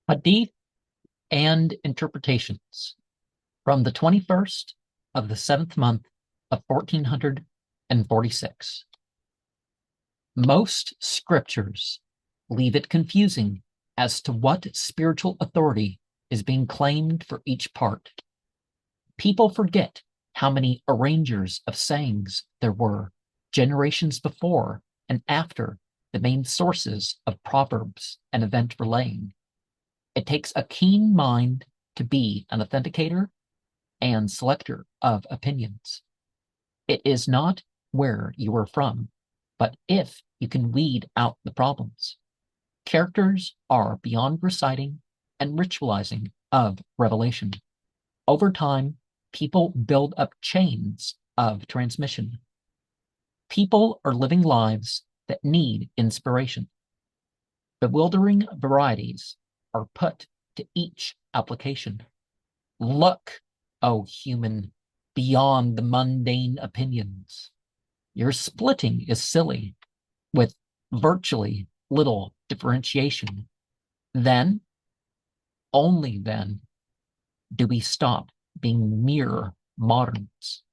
Hadith and Interpretations from the 21st of the 7th month of 1446. Most scriptures leave it confusing as to what spiritual authority is being claimed for each part. People forget how many arrangers of sayings there were generations before and after the main sources of proverbs and event relaying. It takes a keen mind to be an authenticator and selector of opinions. It is not where you are from, but if you can weed out the problems. Characters are beyond reciting and ritualizing of revelation. Over time, people build up chains of transmission. People are living lives that need inspiration. Bewildering varieties are put to each application. Look, O human, beyond the mundane opinions. Your splitting is silly, with virtually little differentiation. Then, only then, do we stop being mere moderns.